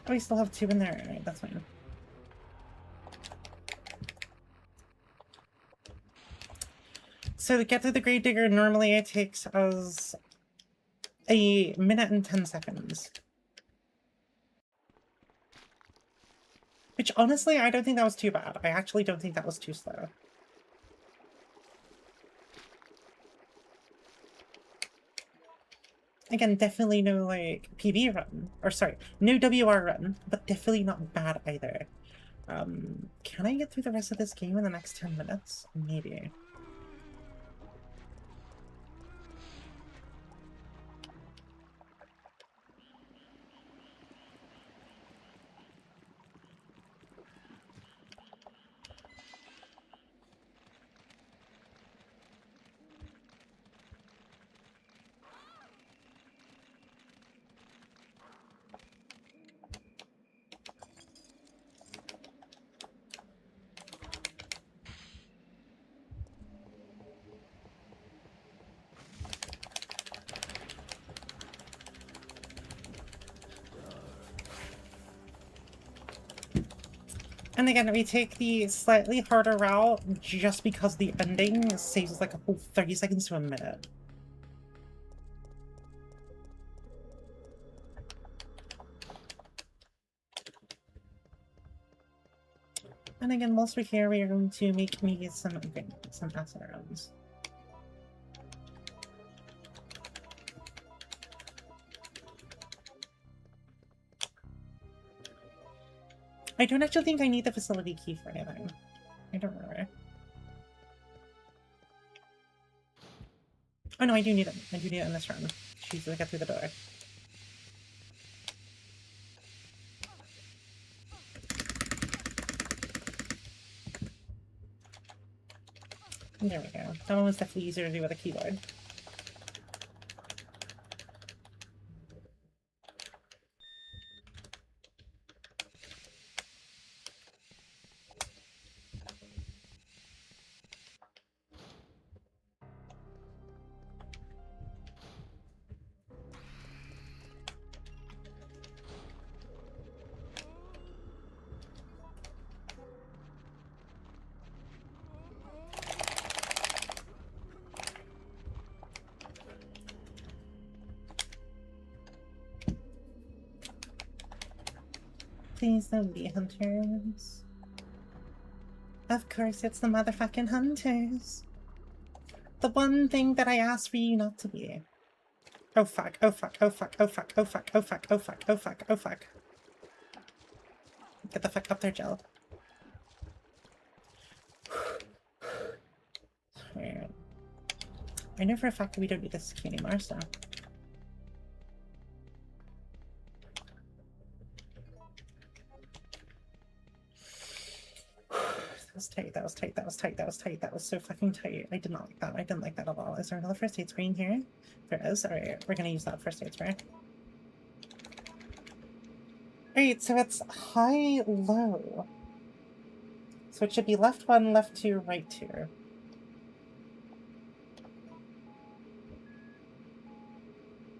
Oh, we still have 2 in there. Alright, that's fine. So to get to the Grave Digger, normally it takes us 1 minute and 10 seconds. Which, honestly, I don't think that was too bad. I actually don't think that was too slow. Again, definitely no, like, PB run. Or, sorry, no WR run, but definitely not bad either. Can I get through the rest of this game in the next 10 minutes? Maybe. And again, we take the slightly harder route just because the ending saves us like a whole 30 seconds to a minute. And again, whilst we're here, we are going to make me some acid rounds. I don't actually think I need the facility key for anything. I don't remember. Oh no, I do need it. I do need it in this run. Jeez, I get through the door. There we go. That one was definitely easier to do with a keyboard. Please don't be hunters. Of course, it's the motherfucking hunters. The one thing that I asked for you not to be. Oh fuck, oh fuck, oh fuck, oh fuck, oh fuck, oh fuck, oh fuck, oh fuck, oh fuck. Get the fuck up there, Jill. I know for a fact that we don't need this key anymore, so. That was tight, that was tight, that was tight, that was tight, that was so fucking tight. I did not like that. I didn't like that at all. Is there another first aid spray in here? There is. Alright, we're gonna use that first aid spray. Alright, so it's high, low. So it should be left 1, left 2, right 2.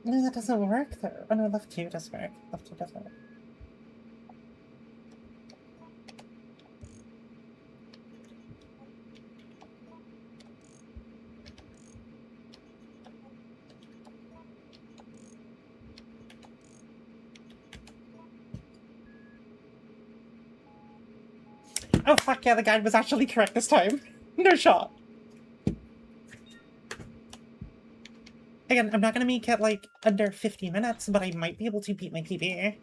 No, that doesn't work though. Oh no, left 2 does work. Left 2 does work. Oh fuck yeah, the guide was actually correct this time. No shot. Again, I'm not gonna make it like under 50 minutes, but I might be able to beat my PB.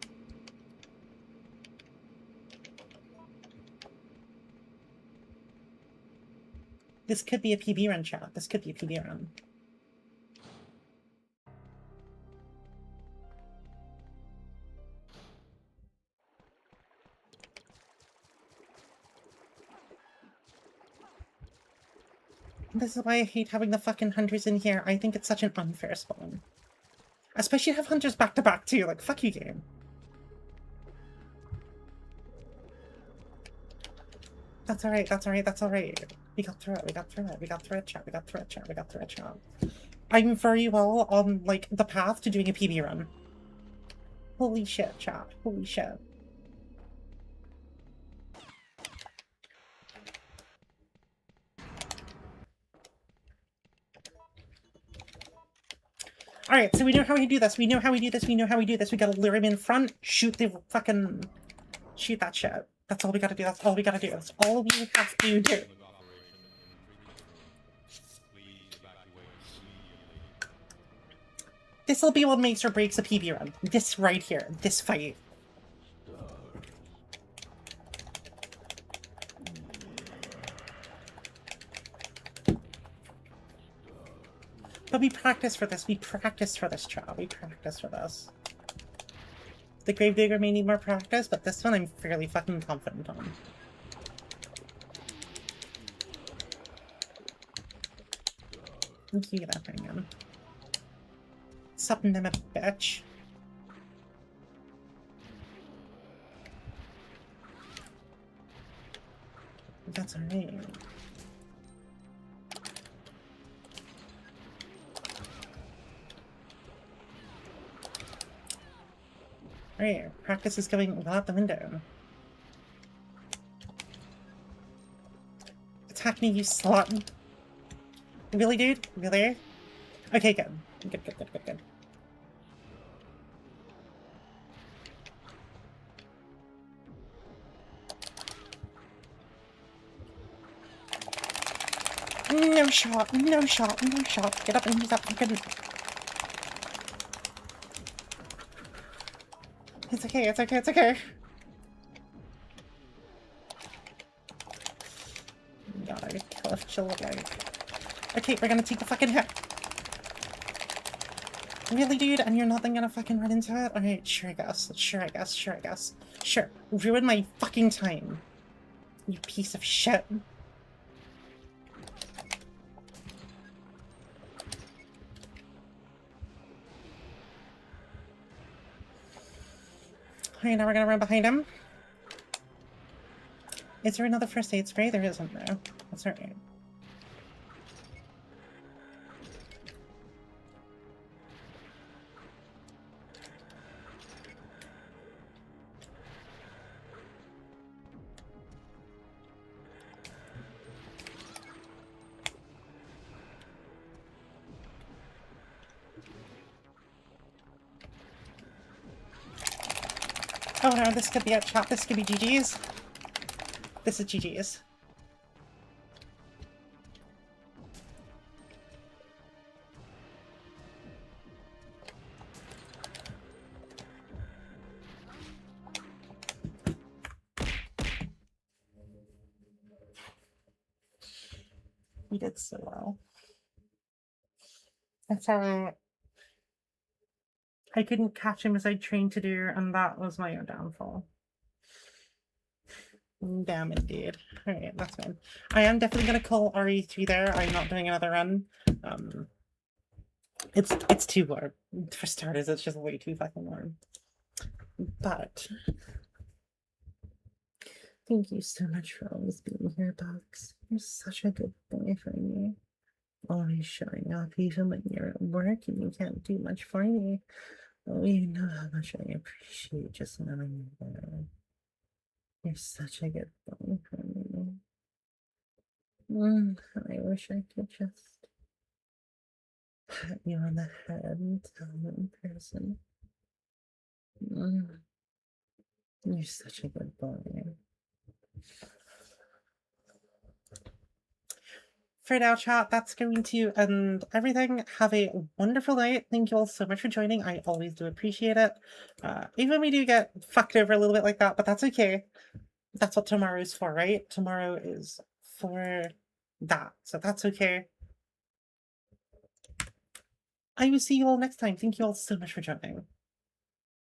This could be a PB run, chat. This could be a PB run. This is why I hate having the fucking hunters in here. I think it's such an unfair spawn. Especially have hunters back to back too. Like, fuck you, game. That's alright, that's alright, that's alright. We got through it, we got through it, we got through it, chat, we got through it, chat, we got through it, chat. I'm very well on, like, the path to doing a PB run. Holy shit, chat. Holy shit. Alright, so we know how we do this, we know how we do this, we know how we do this. We gotta lure him in front, shoot the fucking... shoot that shit. That's all we gotta do, that's all we gotta do. That's all we have to do. This'll be what makes or breaks a PB run. This right here, this fight. But we practice for this, chat. We practice for this. The Gravedigger may need more practice, but this one I'm fairly fucking confident on. Let's get that thing in. Something them a bitch. That's alright. Alright, practice is going out the window. Attack me, you slut. Really, dude? Really? Okay, good. Good. No shot, no shot, no shot. Get up and use that fucking... It's okay, it's okay, it's okay. God, I kill if she'll look like... Okay, we're gonna take the fucking hit. Really, dude? And you're not then gonna fucking run into it? Alright, sure I guess. Sure. Ruin my fucking time. You piece of shit. Alright, now we're gonna run behind him. Is there another first aid spray? There isn't, though. That's alright. Oh no, this could be a chop. This could be GG's. This is GG's. We did so well. That's alright. I couldn't catch him as I trained to do, and that was my own downfall. Damn it, dude. Alright, that's fine. I am definitely gonna call RE3 there. I'm not doing another run. It's too warm. For starters, it's just way too fucking warm. But thank you so much for always being here, Bugs. You're such a good boy for me. Always showing up even when you're at work and you can't do much for me. Oh, you know how much I appreciate just knowing you there. You're such a good boy for me. I wish I could just pat you on the head and tell you in person. You're such a good boy. For now, chat, that's going to end everything. Have a wonderful night. Thank you all so much for joining. I always do appreciate it. Even when we do get fucked over a little bit like that, but that's okay. That's what tomorrow's for, right? Tomorrow is for that, so that's okay. I will see you all next time. Thank you all so much for joining.